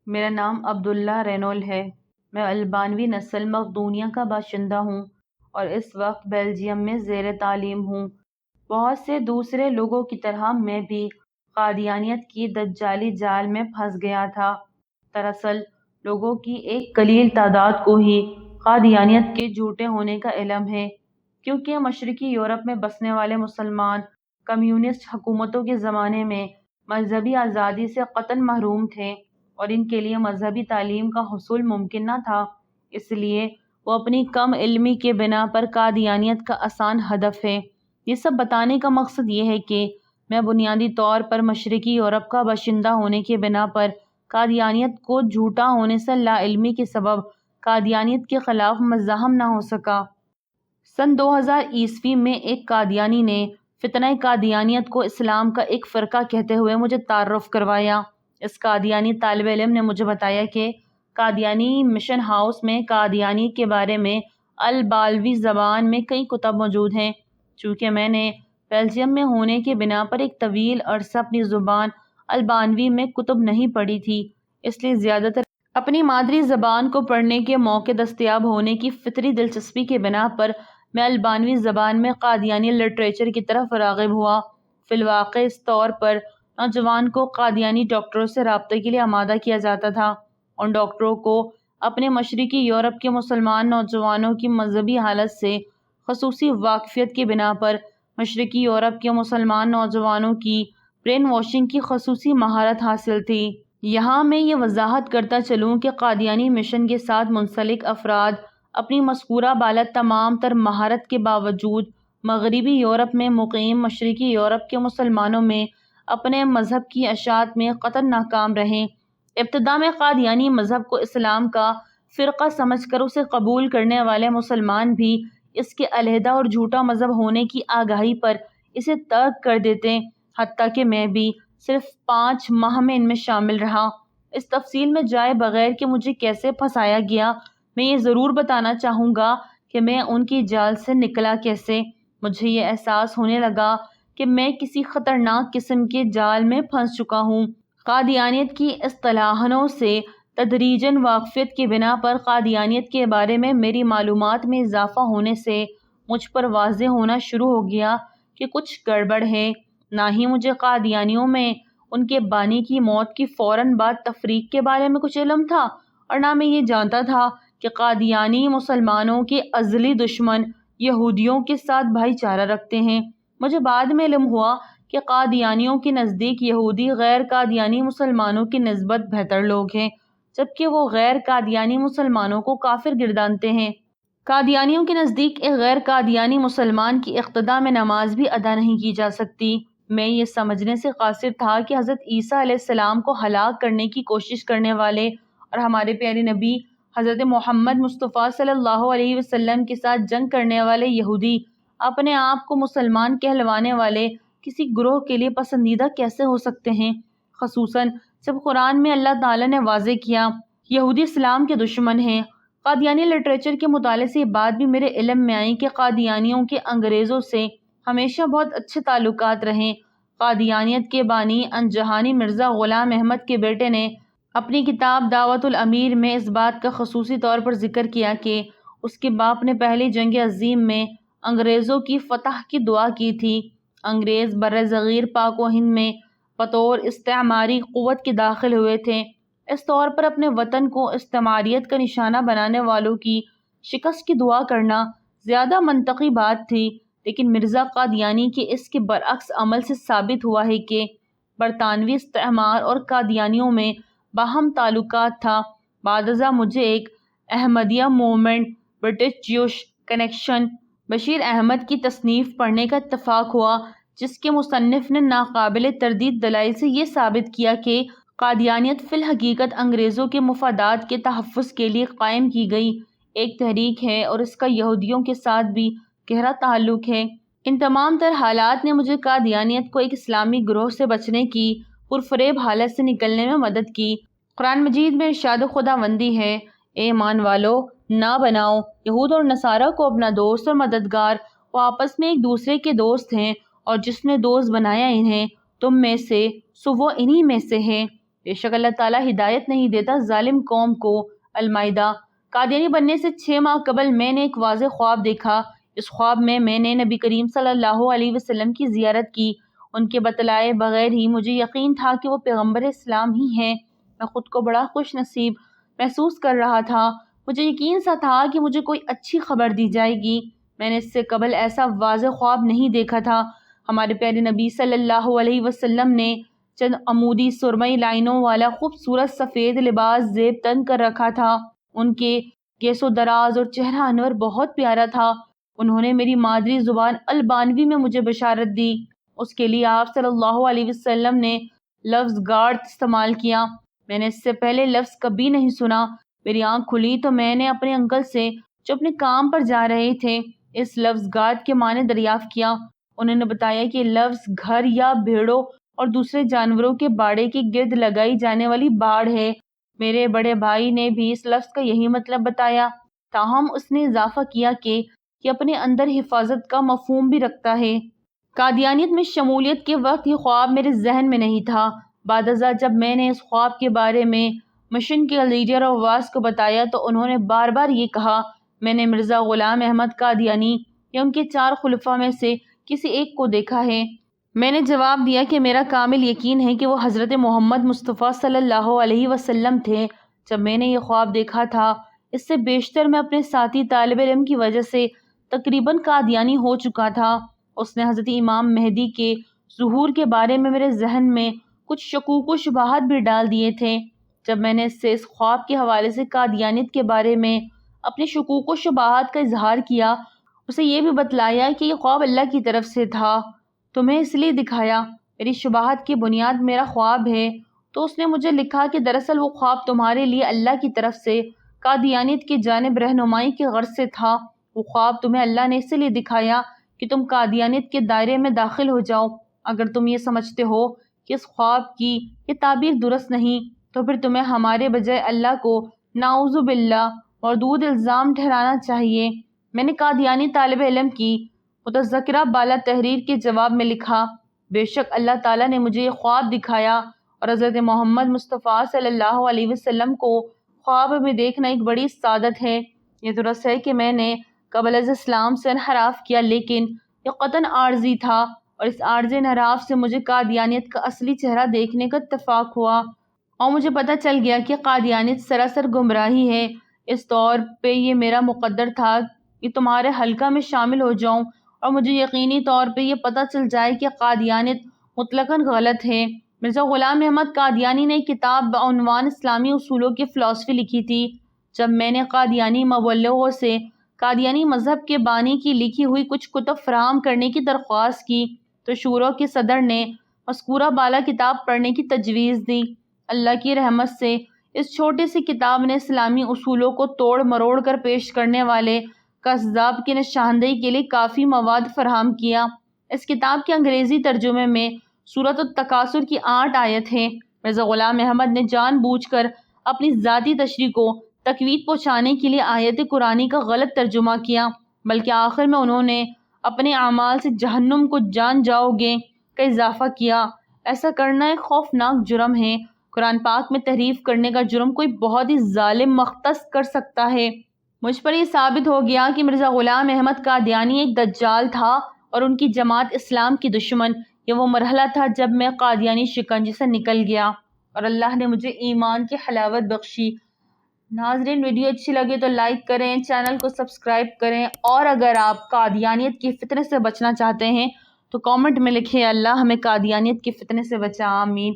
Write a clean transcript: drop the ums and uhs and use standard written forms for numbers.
میرا نام عبداللہ رینول ہے۔ میں البانوی نسل مقدونیہ کا باشندہ ہوں اور اس وقت بیلجیم میں زیر تعلیم ہوں۔ بہت سے دوسرے لوگوں کی طرح میں بھی قادیانیت کی دجالی جال میں پھنس گیا تھا۔ دراصل لوگوں کی ایک قلیل تعداد کو ہی قادیانیت کے جھوٹے ہونے کا علم ہے، کیونکہ مشرقی یورپ میں بسنے والے مسلمان کمیونسٹ حکومتوں کے زمانے میں مذہبی آزادی سے قطعاً محروم تھے اور ان کے لیے مذہبی تعلیم کا حصول ممکن نہ تھا۔ اس لیے وہ اپنی کم علمی کے بنا پر قادیانیت کا آسان ہدف ہے۔ یہ سب بتانے کا مقصد یہ ہے کہ میں بنیادی طور پر مشرقی یورپ کا باشندہ ہونے کے بنا پر قادیانیت کو جھوٹا ہونے سے لا علمی کے سبب قادیانیت کے خلاف مزاحم نہ ہو سکا۔ سن 2000 میں ایک قادیانی نے فتنہ قادیانیت کو اسلام کا ایک فرقہ کہتے ہوئے مجھے تعارف کروایا۔ اس قادیانی طالب علم نے مجھے بتایا کہ قادیانی مشن ہاؤس میں قادیانی کے بارے میں البالوی زبان میں کئی کتب موجود ہیں۔ چونکہ میں نے بیلجیم میں ہونے کے بنا پر ایک طویل عرصہ اپنی زبان البانوی میں کتب نہیں پڑھی تھی، اس لیے زیادہ تر اپنی مادری زبان کو پڑھنے کے موقع دستیاب ہونے کی فطری دلچسپی کے بنا پر میں البانوی زبان میں قادیانی لٹریچر کی طرف راغب ہوا۔ فی الواقع اس طور پر نوجوان کو قادیانی ڈاکٹروں سے رابطے کے لیے آمادہ کیا جاتا تھا۔ ان ڈاکٹروں کو اپنے مشرقی یورپ کے مسلمان نوجوانوں کی مذہبی حالت سے خصوصی واقفیت کی بنا پر مشرقی یورپ کے مسلمان نوجوانوں کی برین واشنگ کی خصوصی مہارت حاصل تھی۔ یہاں میں یہ وضاحت کرتا چلوں کہ قادیانی مشن کے ساتھ منسلک افراد اپنی مذکورہ بالا تمام تر مہارت کے باوجود مغربی یورپ میں مقیم مشرقی یورپ کے مسلمانوں میں اپنے مذہب کی اشاعت میں قطعاً ناکام رہے۔ ابتدا میں قادیانی مذہب کو اسلام کا فرقہ سمجھ کر اسے قبول کرنے والے مسلمان بھی اس کے علیحدہ اور جھوٹا مذہب ہونے کی آگاہی پر اسے ترک کر دیتے، حتیٰ کہ میں بھی صرف 5 ماہ میں ان میں شامل رہا۔ اس تفصیل میں جائے بغیر کہ مجھے کیسے پھنسایا گیا، میں یہ ضرور بتانا چاہوں گا کہ میں ان کی جال سے نکلا کیسے۔ مجھے یہ احساس ہونے لگا کہ میں کسی خطرناک قسم کے جال میں پھنس چکا ہوں۔ قادیانیت کی اصطلاحوں سے تدریجاً واقفیت کی بنا پر قادیانیت کے بارے میں میری معلومات میں اضافہ ہونے سے مجھ پر واضح ہونا شروع ہو گیا کہ کچھ گڑبڑ ہے۔ نہ ہی مجھے قادیانیوں میں ان کے بانی کی موت کی فوراً بعد تفریق کے بارے میں کچھ علم تھا، اور نہ میں یہ جانتا تھا کہ قادیانی مسلمانوں کے ازلی دشمن یہودیوں کے ساتھ بھائی چارہ رکھتے ہیں۔ مجھے بعد میں علم ہوا کہ قادیانیوں کے نزدیک یہودی غیر قادیانی مسلمانوں کی نسبت بہتر لوگ ہیں، جبکہ وہ غیر قادیانی مسلمانوں کو کافر گردانتے ہیں۔ قادیانیوں کے نزدیک ایک غیر قادیانی مسلمان کی اقتداء میں نماز بھی ادا نہیں کی جا سکتی۔ میں یہ سمجھنے سے قاصر تھا کہ حضرت عیسیٰ علیہ السلام کو ہلاک کرنے کی کوشش کرنے والے اور ہمارے پیارے نبی حضرت محمد مصطفیٰ صلی اللہ علیہ وسلم کے ساتھ جنگ کرنے والے یہودی اپنے آپ کو مسلمان کہلوانے والے کسی گروہ کے لیے پسندیدہ کیسے ہو سکتے ہیں، خصوصاً جب قرآن میں اللہ تعالیٰ نے واضح کیا یہودی اسلام کے دشمن ہیں۔ قادیانی لٹریچر کے مطالعے سے یہ بات بھی میرے علم میں آئی کہ قادیانیوں کے انگریزوں سے ہمیشہ بہت اچھے تعلقات رہیں۔ قادیانیت کے بانی انجہانی مرزا غلام احمد کے بیٹے نے اپنی کتاب دعوت الامیر میں اس بات کا خصوصی طور پر ذکر کیا کہ اس کے باپ نے پہلی جنگ عظیم میں انگریزوں کی فتح کی دعا کی تھی۔ انگریز برصغیر پاک و ہند میں بطور استعماری قوت کے داخل ہوئے تھے۔ اس طور پر اپنے وطن کو استعماریت کا نشانہ بنانے والوں کی شکست کی دعا کرنا زیادہ منطقی بات تھی، لیکن مرزا قادیانی کے اس کے برعکس عمل سے ثابت ہوا ہے کہ برطانوی استعمار اور قادیانیوں میں باہم تعلقات تھا۔ بعد ازاں مجھے ایک Ahmadiyya movement British Jewish connection Bashir Ahmad کی تصنیف پڑھنے کا اتفاق ہوا، جس کے مصنف نے ناقابل تردید دلائل سے یہ ثابت کیا کہ قادیانیت فی الحقیقت انگریزوں کے مفادات کے تحفظ کے لیے قائم کی گئی ایک تحریک ہے اور اس کا یہودیوں کے ساتھ بھی گہرا تعلق ہے۔ ان تمام تر حالات نے مجھے قادیانیت کو ایک اسلامی گروہ سے بچنے کی پرفریب حالت سے نکلنے میں مدد کی۔ قرآن مجید میں ارشاد خداوندی ہے، اے ایمان والو، نہ بناؤ یہود اور نصارہ کو اپنا دوست اور مددگار، وہ آپس میں ایک دوسرے کے دوست ہیں، اور جس نے دوست بنایا انہیں تم میں سے سو وہ انہی میں سے ہے۔ بے شک اللہ تعالیٰ ہدایت نہیں دیتا ظالم قوم کو۔ المائدہ۔ قادیانی بننے سے 6 ماہ قبل میں نے ایک واضح خواب دیکھا۔ اس خواب میں نے نبی کریم صلی اللہ علیہ وسلم کی زیارت کی۔ ان کے بتلائے بغیر ہی مجھے یقین تھا کہ وہ پیغمبر اسلام ہی ہیں۔ میں خود کو بڑا خوش نصیب محسوس کر رہا تھا۔ مجھے یقین سا تھا کہ مجھے کوئی اچھی خبر دی جائے گی۔ میں نے اس سے قبل ایسا واضح خواب نہیں دیکھا تھا۔ ہمارے پیارے نبی صلی اللہ علیہ وسلم نے چند عمودی سرمئی لائنوں والا خوبصورت سفید لباس زیب تن کر رکھا تھا۔ ان کے گیس و دراز اور چہرہ انور بہت پیارا تھا۔ انہوں نے میری مادری زبان البانوی میں مجھے بشارت دی۔ اس کے لیے آپ صلی اللہ علیہ وسلم نے لفظ گارڈ استعمال کیا۔ میں نے اس سے پہلے لفظ کبھی نہیں سنا۔ میری آنکھ کھلی تو میں نے اپنے انکل سے جو اپنے کام پر جا رہے تھے اس لفظ گارڈ کے معنی دریافت کیا۔ انہوں نے بتایا کہ لفظ گھر یا بھیڑوں اور دوسرے جانوروں کے باڑے کے گرد لگائی جانے والی باڑ ہے۔ میرے بڑے بھائی نے بھی اس لفظ کا یہی مطلب بتایا، تاہم اس نے اضافہ کیا کہ یہ اپنے اندر حفاظت کا مفہوم بھی رکھتا ہے۔ قادیانیت میں شمولیت کے وقت یہ خواب میرے ذہن میں نہیں تھا۔ بعد ازاں جب میں نے اس خواب کے بارے میں مشن کے لیڈر عواص کو بتایا تو انہوں نے بار بار یہ کہا، میں نے مرزا غلام احمد قادیانی یا ان کے 4 خلفاء میں سے کسی ایک کو دیکھا ہے۔ میں نے جواب دیا کہ میرا کامل یقین ہے کہ وہ حضرت محمد مصطفیٰ صلی اللہ علیہ وسلم تھے۔ جب میں نے یہ خواب دیکھا تھا اس سے بیشتر میں اپنے ساتھی طالب علم کی وجہ سے تقریباً قادیانی ہو چکا تھا۔ اس نے حضرت امام مہدی کے ظہور کے بارے میں میرے ذہن میں کچھ شکوک و شبہات بھی ڈال دیے تھے۔ جب میں نے اس سے اس خواب کے حوالے سے قادیانیت کے بارے میں اپنے شکوک و شبہات کا اظہار کیا، اسے یہ بھی بتلایا کہ یہ خواب اللہ کی طرف سے تھا، تمہیں اس لیے دکھایا، میری شبہات کی بنیاد میرا خواب ہے، تو اس نے مجھے لکھا کہ دراصل وہ خواب تمہارے لیے اللہ کی طرف سے قادیانیت کی جانب رہنمائی کے غرض سے تھا۔ وہ خواب تمہیں اللہ نے اس لیے دکھایا کہ تم قادیانیت کے دائرے میں داخل ہو جاؤ۔ اگر تم یہ سمجھتے ہو کہ اس خواب کی یہ تعبیر درست نہیں تو پھر تمہیں ہمارے بجائے اللہ کو نعوذ باللہ مردود الزام ٹھہرانا چاہیے۔ میں نے قادیانی طالب علم کی متذکرہ بالا تحریر کے جواب میں لکھا، بے شک اللہ تعالیٰ نے مجھے یہ خواب دکھایا اور حضرت محمد مصطفیٰ صلی اللہ علیہ وسلم کو خواب میں دیکھنا ایک بڑی سعادت ہے۔ یہ درست ہے کہ میں نے قبل از اسلام سے انحراف کیا، لیکن یہ قطعاً عارضی تھا اور اس عارضی انحراف سے مجھے قادیانیت کا اصلی چہرہ دیکھنے کا اتفاق ہوا اور مجھے پتہ چل گیا کہ قادیانیت سراسر گمراہی ہے۔ اس طور پہ یہ میرا مقدر تھا کہ تمہارے حلقہ میں شامل ہو جاؤں اور مجھے یقینی طور پہ یہ پتہ چل جائے کہ قادیانیت مطلقاً غلط ہے۔ مرزا غلام احمد قادیانی نے ایک کتاب بعنوان اسلامی اصولوں کی فلسفی لکھی تھی۔ جب میں نے قادیانی مبلغوں سے قادیانی مذہب کے بانی کی لکھی ہوئی کچھ کتب فراہم کرنے کی درخواست کی تو شورا کے صدر نے مذکورہ بالا کتاب پڑھنے کی تجویز دی۔ اللہ کی رحمت سے اس چھوٹی سی کتاب نے اسلامی اصولوں کو توڑ مروڑ کر پیش کرنے والے قذاب کی نشاندہی کے لیے کافی مواد فراہم کیا۔ اس کتاب کے انگریزی ترجمے میں سورۃ التکاثر کی 8 آیت ہیں۔ مرزا غلام احمد نے جان بوجھ کر اپنی ذاتی تشریح کو تقویت پہنچانے کے لیے آیت قرآنی کا غلط ترجمہ کیا، بلکہ آخر میں انہوں نے اپنے اعمال سے جہنم کو جان جاؤ گے کا اضافہ کیا۔ ایسا کرنا ایک خوفناک جرم ہے۔ قرآن پاک میں تحریف کرنے کا جرم کوئی بہت ہی ظالم مختص کر سکتا ہے۔ مجھ پر یہ ثابت ہو گیا کہ مرزا غلام احمد قادیانی ایک دجال تھا اور ان کی جماعت اسلام کی دشمن۔ یہ وہ مرحلہ تھا جب میں قادیانی شکنجے سے نکل گیا اور اللہ نے مجھے ایمان کی حلاوت بخشی۔ ناظرین، ویڈیو اچھی لگے تو لائک کریں، چینل کو سبسکرائب کریں، اور اگر آپ قادیانیت کے فتنے سے بچنا چاہتے ہیں تو کامنٹ میں لکھیں، اللہ ہمیں قادیانیت کے فتنے سے بچا، آمین۔